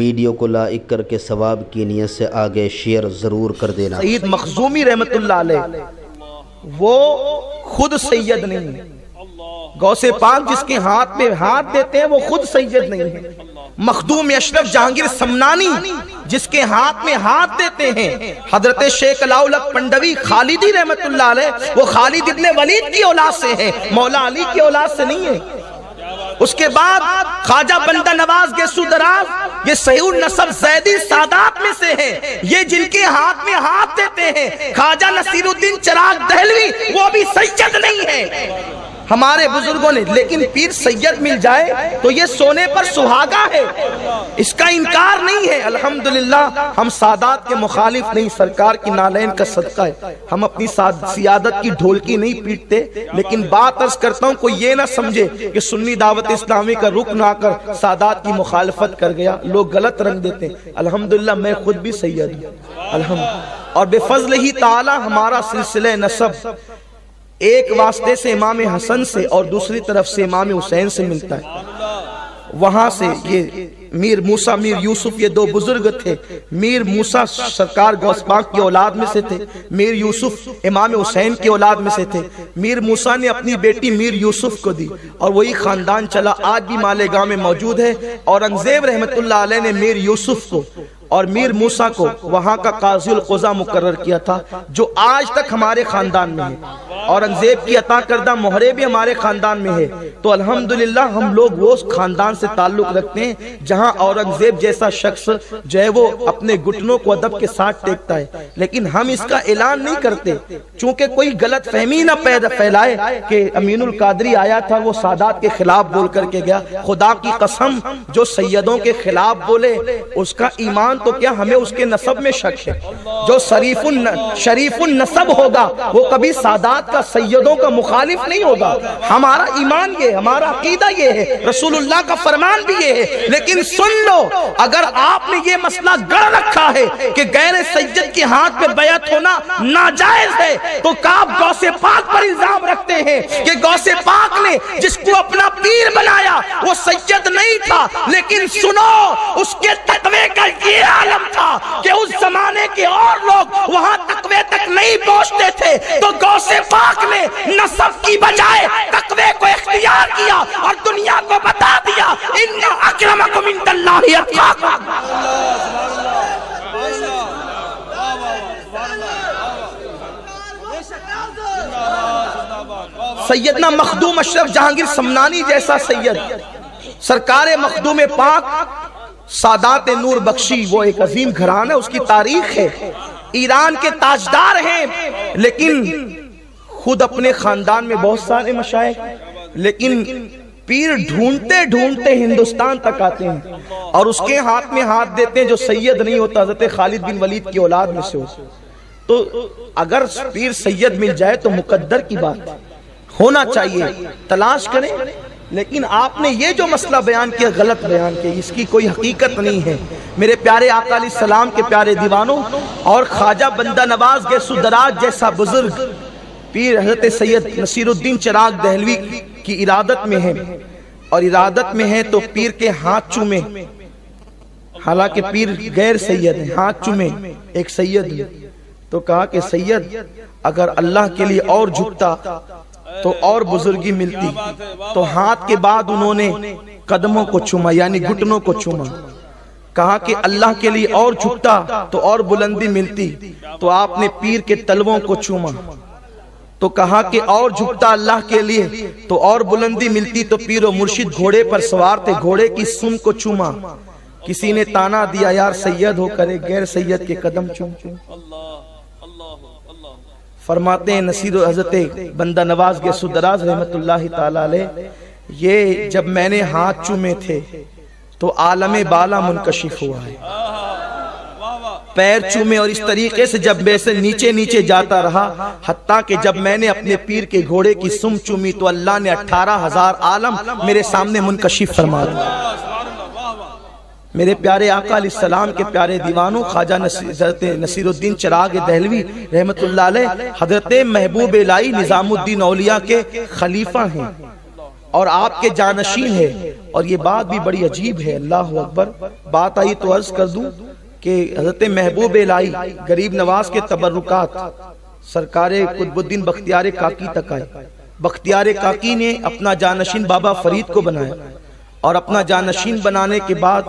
Video کو like کر کے ثواب کی نیت سے آگے شیئر ضرور کر دینا۔ سید مخزومی رحمت اللہ علیہ وہ خود سید نہیں ہے، غوث پاک جس کے ہاتھ میں ہاتھ دیتے ہیں وہ خود سید نہیں ہے۔ مخدوم اشرف جہانگیر سمنانی جس کے ہاتھ میں ہاتھ دیتے ہیں حضرت شیخ علاؤلق پنڈوی خالدی رحمت اللہ علیہ، وہ خالد ابن ولید کی اولاد سے ہیں، مولا علی کی اولاد سے نہیں ہے۔ اس کے بعد خواجہ بندہ نواز گیسو دراز یہ صحیح النسب زیدی سادات میں سے ہیں، یہ جن کے ہاتھ میں ہاتھ دیتے ہیں خواجہ نصیر الدین چراغ دہلوی، وہ بھی سید نہیں ہے ہمارے بزرگوں نے۔ لیکن پیر سید مل جائے تو یہ سونے پر سہاگا ہے، اس کا انکار نہیں ہے۔ الحمدللہ ہم سادات کے مخالف نہیں، سرکار کی نالین کا صدقہ ہے، ہم اپنی سیادت کی ڈھولکی نہیں پیٹتے۔ لیکن بات عرض کرتا ہوں کوئی یہ نہ سمجھے کہ سنی دعوت اسلامی کا رکن آ کر سادات کی مخالفت کر گیا، لوگ غلط رنگ دیتے ہیں۔ الحمدللہ میں خود بھی سید ہوں الحمدللہ، اور بے فضل ہی تعالی ہمارا سلسلہ نسب ایک واسطے سے امام حسن سے اور دوسری طرف سے امام حسین سے ملتا ہے۔ وہاں سے یہ میر موسیٰ میر یوسف یہ دو بزرگ تھے، میر موسیٰ سرکار غوث پاک کی اولاد میں سے تھے، میر یوسف امام حسین کی اولاد میں سے تھے۔ میر موسیٰ نے اپنی بیٹی میر یوسف کو دی اور وہی خاندان چلا، آج بھی مالیگاؤں میں موجود ہے۔ اورنگزیب رحمت اللہ علیہ نے میر یوسف کو اور میر موسیٰ کو وہاں کا قاضی القضا مقرر کیا تھا، جو آج تک ہمارے خاندان میں ہے۔ اورنگزیب کی عطا کردہ مہرے بھی ہمارے خاندان میں ہے۔ تو الحمدللہ ہم لوگ وہ خاندان سے تعلق رکھتے ہیں جہاں اورنگزیب جیسا شخص جو ہے وہ اپنے گھٹنوں کو ادب کے ساتھ ٹیکتا ہے، لیکن ہم اس کا اعلان نہیں کرتے چونکہ کوئی غلط فہمی نہ پھیلائے کہ امین القادری آیا تھا وہ سادات کے خلاف بول کر کے گیا۔ خدا کی قسم جو سیدوں کے خلاف بولے اس کا ایمان تو کیا ہمیں اس کے نسب میں شک ہے۔ جو شریف النسب ہوگا وہ کبھی سادات کا سیدوں کا مخالف نہیں ہوگا۔ ہمارا ایمان یہ، ہمارا عقیدہ یہ ہے، رسول اللہ کا فرمان بھی یہ ہے۔ لیکن سن لو، اگر آپ نے یہ مسئلہ گڑ رکھا ہے کہ غیر سید کے ہاتھ پہ بیعت ہونا ناجائز ہے تو کعب غوث پاک پر الزام رکھتے ہیں کہ غوث پاک نے جس کو اپنا پیر بنایا وہ سید نہیں تھا۔ لیکن سنو، اس کے تقوی کا یہ عالم تھا کہ اس زمانے کے اور لوگ وہاں تقوی تک نہیں پہنچتے تھے، تو غوث پاک نے نسب کی بجائے تقوی کو اختیار کیا اور دنیا کو بتا دیا ان اکرمکم عند اللہ اتقاکم۔ سیدنا مخدوم اشرف جہانگیر سمنانی جیسا سید، سرکار مخدوم پاک سادات نور بخشی، وہ ایک عظیم گھرانہ، اس کی تاریخ ہے، ایران کے تاجدار ہیں، لیکن خود اپنے خاندان میں بہت سارے مشائخ، لیکن پیر ڈھونڈتے ڈھونڈتے ہندوستان تک آتے ہیں اور اس کے ہاتھ میں ہاتھ دیتے ہیں جو سید نہیں ہوتا، حضرت خالد بن ولید کی اولاد میں سے ہوتا۔ تو اگر پیر سید مل جائے تو مقدر کی بات ہونا چاہیے، تلاش کریں۔ لیکن آپ نے یہ جو مسئلہ بیان کیا غلط بیان کیا، اس کی کوئی حقیقت نہیں ہے۔ میرے پیارے آقا علیہ السلام کے پیارے دیوانوں، اور خواجہ بندہ نواز گیسو دراز جیسا بزرگ پیر حضرت سید نصیر الدین چراغ دہلوی کی ارادت میں ہے، اور ارادت میں ہے تو پیر کے ہاتھ چومے، حالانکہ پیر غیر سید ہے، ہاتھ چومے ایک سید ہے۔ تو کہا کہ سید اگر اللہ کے لیے اور جھکتا تو اور بزرگی ملتی، تو ہاتھ کے بعد انہوں نے قدموں کو چوما، یعنی گھٹنوں کو چوما۔ کہا کہ اللہ کے لیے اور جھکتا تو اور بلندی ملتی، تو آپ نے پیر کے تلووں کو چوما۔ تو کہا کہ اور جھکتا اللہ کے لیے تو اور بلندی ملتی، تو پیر و مرشد گھوڑے پر سوار تھے، گھوڑے کی سم کو چوما۔ کسی نے تانا دیا یار سید ہو کرے غیر سید کے قدم چوم چوم۔ فرماتے ہیں نصیر حضرت بندہ نواز گیسو دراز رحمت اللہ تعالی علیہ، یہ جب میں نے ہاتھ چومے تھے تو عالم بالا منکشف ہوا ہے، پیر چومے اور اس طریقے سے جب میں سے نیچے نیچے جاتا رہا، حتیٰ کہ جب میں نے اپنے پیر کے گھوڑے کی سم چومی تو اللہ نے 18,000 عالم میرے سامنے منکشف فرما دیا۔ میرے پیارے آقا علیہ السلام کے پیارے دیوانوں، خواجہ حضرت نصیر الدین چراغ دہلوی رحمت اللہ علیہ حضرت محبوب الہی نظام الدین اولیاء کے خلیفہ ہیں، اور آپ کے جانشین ہے. اور یہ بات بھی بڑی عجیب ہے. اللہ اکبر. بات آئی تو عرض کر دوں کہ حضرت محبوب الہی غریب نواز کے تبرکات سرکار قطب الدین بختیار کاکی تک آئے. بختیار کاکی نے اپنا جانشین بابا فرید کو بنایا اور اپنا جانشین بنانے کے بعد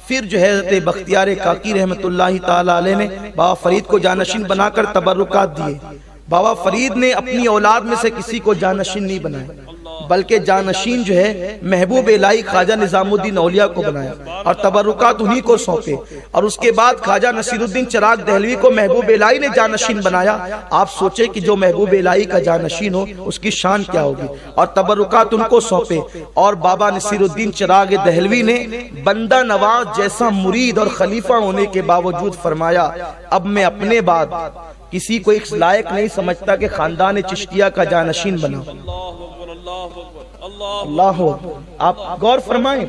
پھر جو ہے حضرت بختیار کاکی رحمت اللہ تعالی علیہ نے بابا فرید کو جانشین بنا کر تبرکات دیے. بابا فرید نے اپنی اولاد میں سے کسی کو جانشین نہیں بنایا بلکہ جانشین جو ہے محبوب الہی خواجہ نظام الدین اولیاء کو بنایا اور تبرکات انہی کو سونپے. اور اس کے بعد خواجہ نصیر الدین چراغ دہلوی کو محبوب الہی نے جانشین بنایا. آپ سوچیں کہ جو محبوب الہی کا جانشین ہو اس کی شان کیا ہوگی. اور تبرکات ان کو سونپے. اور بابا نصیر الدین چراغ دہلوی نے بندہ نواز جیسا مرید اور خلیفہ ہونے کے باوجود فرمایا اب میں اپنے بعد کسی کو اس لائق نہیں سمجھتا کہ خاندان چشتیہ کا جانشین بنا. اللہ آپ غور فرمائیں.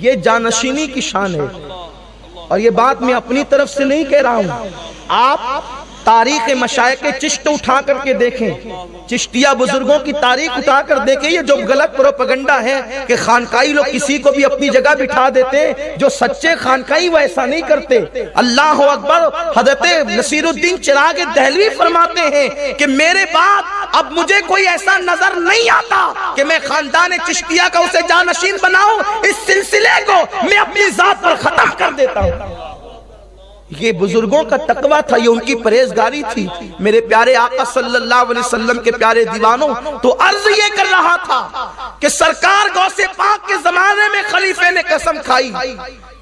یہ جانشینی کی شان ہے. اور یہ بات میں اپنی طرف سے نہیں کہہ رہا ہوں. آپ تاریخ مشائخ چشت اٹھا کر کے دیکھیں. چشتیہ بزرگوں کی تاریخ اٹھا کر دیکھیں. یہ جو غلط پروپیگنڈا ہے کہ خانقاہی لوگ کسی کو بھی اپنی جگہ بٹھا دیتے ہیں، جو سچے خانقاہی وہ ایسا نہیں کرتے. اللہ اکبر. حضرت نصیر الدین چراغ دہلوی فرماتے ہیں کہ میرے بعد اب مجھے کوئی ایسا نظر نہیں آتا کہ میں خاندان چشتیہ کا اسے جانشین بناؤں. اس سلسلے کو میں اپنی ذات پر ختم کر دیتا ہوں. یہ بزرگوں کا تقوی تھا، یہ ان کی پرہیزگاری تھی. میرے پیارے آقا صلی اللہ علیہ وسلم کے پیارے دیوانوں تو عرض یہ کر رہا تھا کہ سرکار غوث پاک کے زمانے میں خلیفے نے قسم کھائی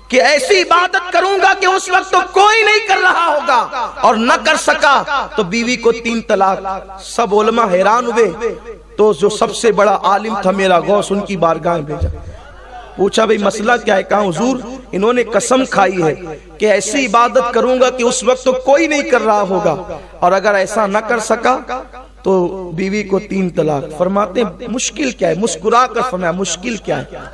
کہ ایسی عبادت کروں گا کہ اس وقت تو کوئی نہیں کر رہا ہوگا، اور نہ کر سکا تو بیوی کو 3 طلاق. سب علماء حیران ہوئے. تو جو سب سے بڑا عالم تھا میرا غوث، ان کی بارگاہ میں بھیجا. پوچھا بھئی مسئلہ کیا ہے؟ کہا حضور انہوں نے قسم کھائی ہے کہ ایسی عبادت کروں گا کہ اس وقت تو کوئی نہیں کر رہا ہوگا، اور اگر ایسا نہ کر سکا تو بیوی کو 3 طلاق. فرماتے ہیں مشکل کیا ہے؟ مسکرا کر فرمایا مشکل کیا ہے؟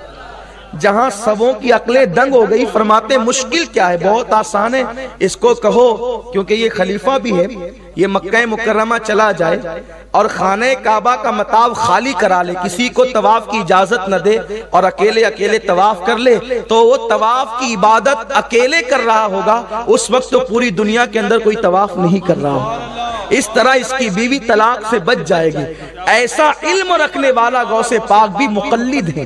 جہاں سبوں کی عقلیں دنگ ہو گئی. فرماتے مشکل کیا ہے؟ بہت آسان ہے. اس کو کہو کیونکہ یہ خلیفہ بھی ہے، یہ مکہ مکرمہ چلا جائے اور خانہ کعبہ کا مطاف خالی کرا لے، کسی کو طواف کی اجازت نہ دے اور اکیلے طواف کر لے، تو وہ طواف کی عبادت اکیلے کر رہا ہوگا. اس وقت تو پوری دنیا کے اندر کوئی طواف نہیں کر رہا ہوگا. اس طرح اس کی بیوی طلاق سے بچ جائے گی. ایسا علم رکھنے والا غوث پاک بھی مقلد ہیں.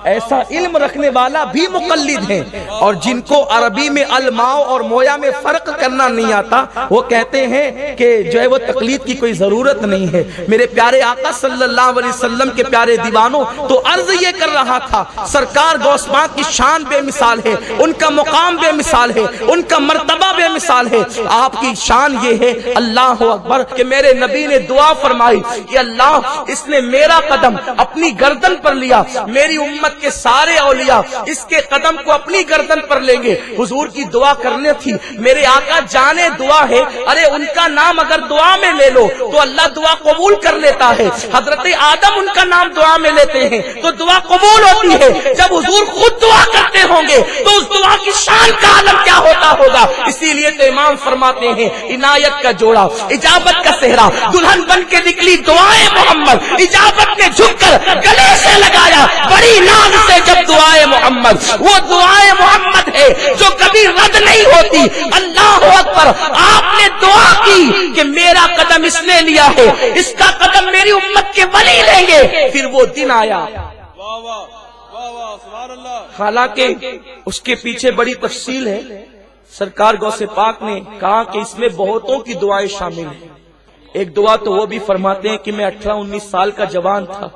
ایسا علم رکھنے والا بھی مقلد ہیں. اور جن کو عربی میں الماؤ اور مویا میں فرق کرنا نہیں آتا وہ کہتے ہیں کہ جو ہے وہ تقلید کی کوئی ضرورت نہیں ہے. میرے پیارے آقا صلی اللہ علیہ وسلم کے پیارے دیوانوں تو عرض یہ کر رہا تھا سرکار غوث پاک کی شان بے مثال ہے، ان کا مقام بے مثال ہے، ان کا مرتبہ بے مثال ہے. آپ کی شان یہ ہے اللہ اکبر کہ میرے نبی نے دعا فرمائی کہ اللہ اس نے میرا قدم اپنی گردن پر لیا، میری امت کے سارے اولیاء اس کے قدم کو اپنی گردن پر لیں گے. حضور کی دعا کرنے تھی. میرے آقا جانے دعا ہے، ارے ان کا نام اگر دعا میں لے لو تو اللہ دعا قبول کر لیتا ہے. حضرت آدم ان کا نام دعا میں لیتے ہیں تو دعا قبول ہوتی ہے. جب حضور خود دعا کرتے ہوں گے تو اس دعا کی شان کا عالم کیا ہوتا ہوگا. اسی لیے تو امام فرماتے ہیں عنایت کا جوڑا، اجابت کا صحرا، دلہن بن کے نکلی دعائے محمد، اجابت نے جھک کر گلے سے لگایا بڑی ناز سے جب دعائے محمد. وہ دعائے محمد ہے جو کبھی رد نہیں ہوتی. اللہ اکبر. آپ نے دعا کی کہ میرا قدم اس نے لیا ہے، اس کا قدم میری امت کے ولی لیں گے. پھر وہ دن آیا. حالانکہ اس کے پیچھے بڑی تفصیل ہے. سرکار غوث پاک نے کہا کہ اس میں بہتوں کی دعائیں شامل ہیں. ایک دعا تو وہ بھی فرماتے ہیں کہ میں 18-19 سال کا جوان تھا،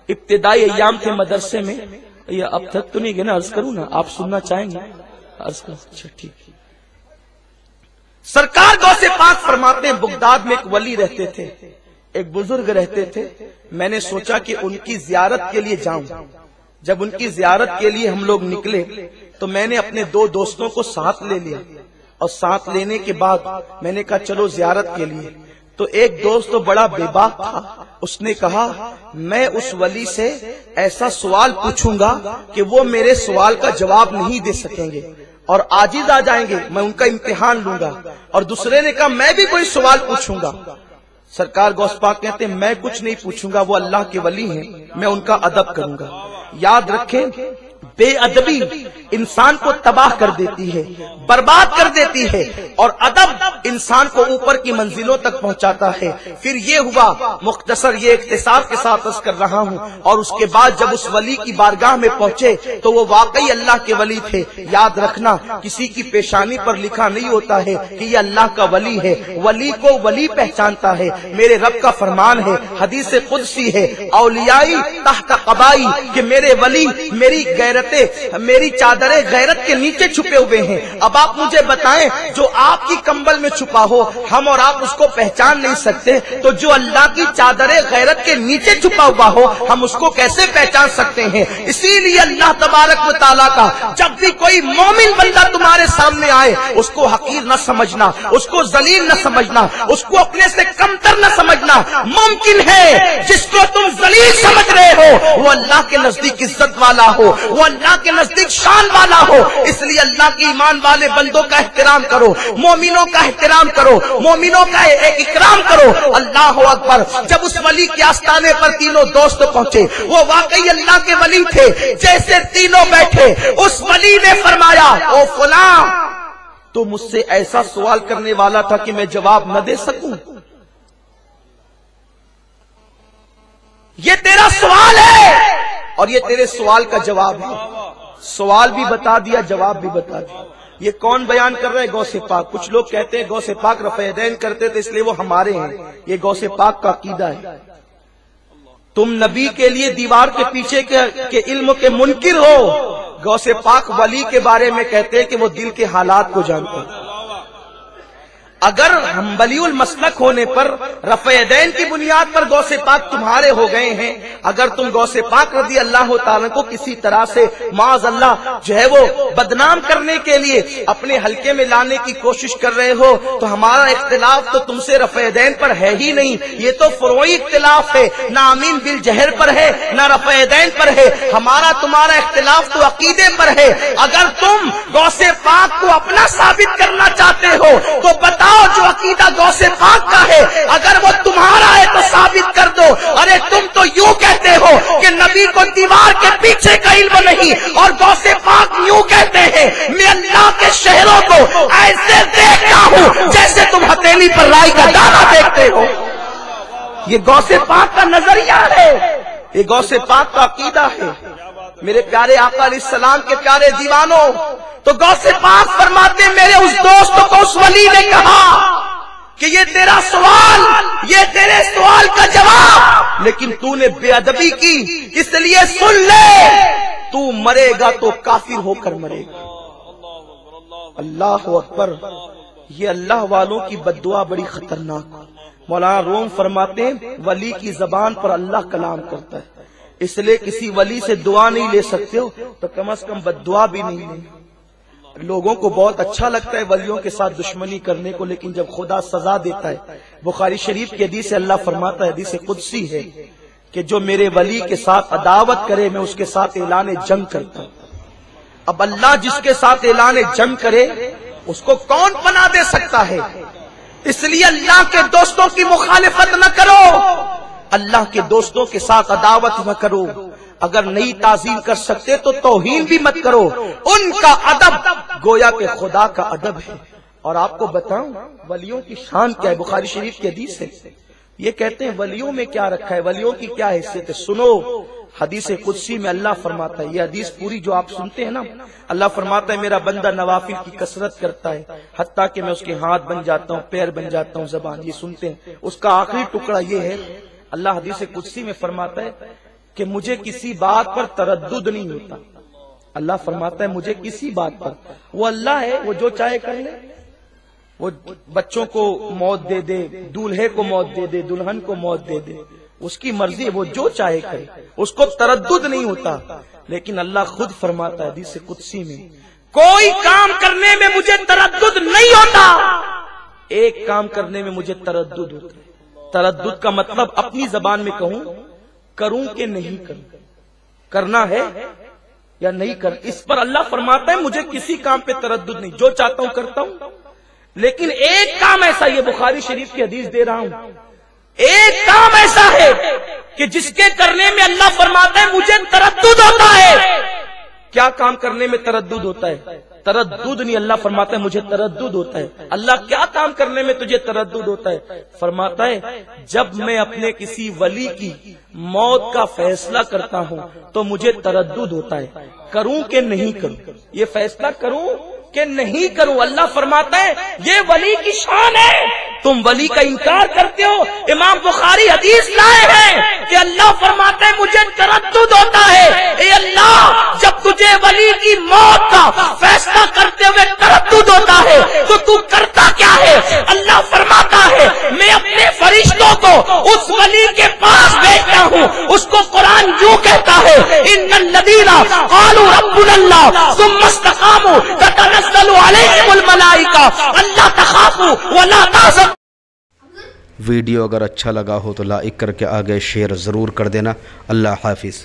ابتدائی ایام تھے مدرسے میں. یہ اب تک تو نہیں گئے نا، عرض کروں نا، آپ سننا چاہیں گے؟ عرض کروں. اچھا ٹھیک. سرکار غوث پاک فرماتے ہیں بغداد میں ایک ولی رہتے تھے، ایک بزرگ رہتے تھے. میں نے سوچا کہ ان کی زیارت کے لیے جاؤں. جب ان کی زیارت کے لیے ہم لوگ نکلے تو میں نے اپنے 2 دوستوں کو ساتھ لے لیا، اور ساتھ لینے کے بعد میں نے کہا چلو زیارت کے لیے. تو ایک دوست تو بڑا بے باک تھا، اس نے کہا میں اس ولی سے ایسا سوال پوچھوں گا کہ وہ میرے سوال کا جواب نہیں دے سکیں گے اور عاجز آ جائیں گے، میں ان کا امتحان لوں گا. اور دوسرے نے کہا میں بھی کوئی سوال پوچھوں گا. سرکار غوث پاک کہتے ہیں میں کچھ نہیں پوچھوں گا، وہ اللہ کے ولی ہیں، میں ان کا ادب کروں گا۔ یاد رکھیں بے ادبی انسان کو تباہ کر دیتی ہے، برباد کر دیتی ہے، اور ادب انسان کو اوپر کی منزلوں تک پہنچاتا ہے۔ پھر یہ ہوا، مختصر یہ اختصار کے ساتھ عرض کر رہا ہوں، اور اس کے بعد جب اس ولی کی بارگاہ میں پہنچے تو وہ واقعی اللہ کے ولی تھے۔ یاد رکھنا کسی کی پیشانی پر لکھا نہیں ہوتا ہے کہ یہ اللہ کا ولی ہے، ولی کو ولی پہچانتا ہے۔ میرے رب کا فرمان ہے، حدیث قدسی ہے، اولیائی تحت قبائی، کہ میرے ولی میری غیرت، میری چادر غیرت کے نیچے چھپے ہوئے ہیں۔ اب آپ مجھے بتائیں، جو آپ کی کمبل میں چھپا ہو ہم اور آپ اس کو پہچان نہیں سکتے، تو جو اللہ کی چادر غیرت کے نیچے چھپا ہوا ہو ہم اس کو کیسے پہچان سکتے ہیں؟ اسی لیے اللہ تبارک و تعالیٰ کا جب بھی کوئی مومن بندہ تمہارے سامنے آئے اس کو حقیر نہ سمجھنا، اس کو ذلیل نہ سمجھنا، اس کو اپنے سے کمتر نہ سمجھنا۔ ممکن ہے جس کو تم ذلیل سمجھ رہے ہو وہ اللہ کے نزدیک عزت والا ہو، وہ اللہ کے نزدیک شان والا ہو۔ اس لیے اللہ کے ایمان والے بندوں کا احترام کرو، مومنوں کا احترام کرو، مومنوں کا اکرام کرو۔ اللہ اکبر۔ جب اس ولی کے آستانے پر تینوں دوست پہنچے، وہ واقعی اللہ کے ولی تھے۔ جیسے تینوں بیٹھے اس ولی نے فرمایا، او فلاں تو مجھ سے ایسا سوال کرنے والا تھا کہ میں جواب نہ دے سکوں؟ یہ تیرا سوال ہے اور یہ تیرے سوال کا جواب ہے۔ سوال بھی بتا دیا، جواب بھی بتا دیا۔ یہ کون بیان کر رہا ہے؟ غوث پاک۔ کچھ لوگ کہتے ہیں غوث پاک رفع یدین کرتے تھے اس لیے وہ ہمارے ہیں، یہ غوث پاک کا عقیدہ ہے۔ تم نبی کے لیے دیوار کے پیچھے کے علم کے منکر ہو، غوث پاک ولی کے بارے میں کہتے ہیں کہ وہ دل کے حالات کو جانتے ہیں۔ اگر حنبلی المسلک ہونے پر رفع یدین کی بنیاد پر غوث پاک تمہارے ہو گئے ہیں، اگر تم غوث پاک رضی اللہ تعالیٰ کو کسی طرح سے معاذ اللہ جو ہے وہ بدنام کرنے کے لیے اپنے حلقے میں لانے کی کوشش کر رہے ہو تو ہمارا اختلاف تو تم سے رفع یدین پر ہے ہی نہیں، یہ تو فروعی اختلاف ہے، نہ امین بالجہر پر ہے نہ رفع یدین پر ہے، ہمارا تمہارا اختلاف تو عقیدے پر ہے۔ اگر تم غوث پاک کو اپنا ثابت کرنا چاہتے ہو تو بتاؤ جو عقیدہ غوث پاک کا ہے اگر وہ تمہارا ہے تو ثابت کر دو۔ ارے تم تو یوں کہتے ہو کہ نبی کو دیوار کے پیچھے کا علم نہیں، اور غوث پاک یوں کہتے ہیں میں اللہ کے شہروں کو ایسے دیکھتا ہوں جیسے تم ہتھیلی پر رائی کا دانہ دیکھتے ہو۔ یہ غوث پاک کا نظریہ ہے، یہ غوث پاک کا عقیدہ ہے۔ میرے پیارے آقا علیہ السلام کے پیارے دیوانوں، تو غوث پاک فرماتے میرے اس دوست کو اس ولی نے کہا کہ یہ تیرا سوال، یہ تیرے سوال کا جواب، لیکن تو نے بے ادبی کی، اس لیے سن لے تو مرے گا تو کافر ہو کر مرے گا۔ اللہ اکبر۔ یہ اللہ والوں کی بددعا بڑی خطرناک۔ مولانا روم فرماتے ہیں ولی کی زبان پر اللہ کلام کرتا ہے، اس لیے کسی ولی سے دعا نہیں لے سکتے ہو تو کم از کم بددعا بھی نہیں لیں۔ لوگوں کو بہت اچھا لگتا ہے ولیوں کے ساتھ دشمنی کرنے کو، لیکن جب خدا سزا دیتا ہے، بخاری شریف کی حدیث سے اللہ فرماتا ہے، حدیث قدسی ہے کہ جو میرے ولی کے ساتھ عداوت کرے میں اس کے ساتھ اعلان جنگ کرتا ہوں۔ اب اللہ جس کے ساتھ اعلان جنگ کرے اس کو کون پناہ دے سکتا ہے؟ اس لیے اللہ کے دوستوں کی مخالفت نہ کرو، اللہ کے دوستوں کے ساتھ عداوت نہ کرو۔ اگر نہیں تعظیم کر سکتے تو توہین بھی مت کرو۔ ان کا ادب گویا کہ خدا کا ادب ہے۔ اور آپ کو بتاؤں ولیوں کی شان کیا ہے، بخاری شریف کی حدیث ہے، یہ کہتے ہیں ولیوں میں کیا رکھا ہے، ولیوں کی کیا حیثیت ہے۔ سنو حدیث قدسی میں اللہ فرماتا ہے، یہ حدیث پوری جو آپ سنتے ہیں نا، اللہ فرماتا ہے میرا بندہ نوافل کی کثرت کرتا ہے حتیٰ کہ میں اس کے ہاتھ بن جاتا ہوں، پیر بن جاتا ہوں، زبان۔ یہ سنتے ہیں، اس کا آخری ٹکڑا یہ ہے، اللہ حدیث قدسی میں فرماتا ہے کہ مجھے کسی بات پر تردد نہیں ہوتا۔ اللہ فرماتا ہے مجھے کسی بات پر، وہ اللہ ہے، وہ جو چاہے کر لے، وہ بچوں کو موت دے دے، دولہے کو موت دے دے، دلہن کو موت دے دے، اس کی مرضی، وہ جو چاہے کرے، اس کو تردد نہیں ہوتا۔ لیکن اللہ خود فرماتا ہے حدیث قدسی میں کوئی کام کرنے میں مجھے تردد نہیں ہوتا، ایک کام کرنے میں مجھے تردد ہوتا ہے۔ تردد کا مطلب اپنی زبان میں کہوں کروں کہ نہیں کروں، کرنا ہے یا نہیں کرنا، اس پر اللہ فرماتا ہے مجھے کسی کام پہ تردد نہیں، جو چاہتا ہوں کرتا ہوں۔ لیکن ایک کام ایسا، یہ بخاری شریف کی حدیث دے رہا ہوں، ایک کام ایسا ہے کہ جس کے کرنے میں اللہ فرماتا ہے مجھے تردد ہوتا ہے. کیا کام کرنے میں تردد ہوتا ہے؟ تردد نہیں، اللہ فرماتا ہے مجھے تردد ہوتا ہے. اللہ کیا کام کرنے میں تجھے تردد ہوتا ہے؟ فرماتا ہے جب میں اپنے کسی ولی کی موت کا فیصلہ کرتا ہوں تو مجھے تردد ہوتا ہے، کروں کہ نہیں کروں، یہ فیصلہ کروں کہ نہیں کروں. اللہ فرماتا ہے یہ ولی کی شان ہے، تم ولی کا انکار کرتے ہو. امام بخاری حدیث لائے ہیں کہ اللہ فرماتا ہے مجھے تردد ہوتا ہے. اے اللہ جب تجھے ولی کی موت کا فیصلہ کرتے ہوئے تردد ہوتا ہے تو کرتا کیا ہے؟ اللہ فرماتا ہے میں اپنے فرشتوں کو اس ولی کے پاس بھیجتا ہوں. اس کو قرآن یوں کہتا ہے ان الذین قالوا ربنا اللہ ثم استقاموا تتنزل علیہم الملائکہ الا تخافوا ولا تحزنوا. ویڈیو اگر اچھا لگا ہو تو لائک کر کے آگے شیئر ضرور کر دینا. اللہ حافظ.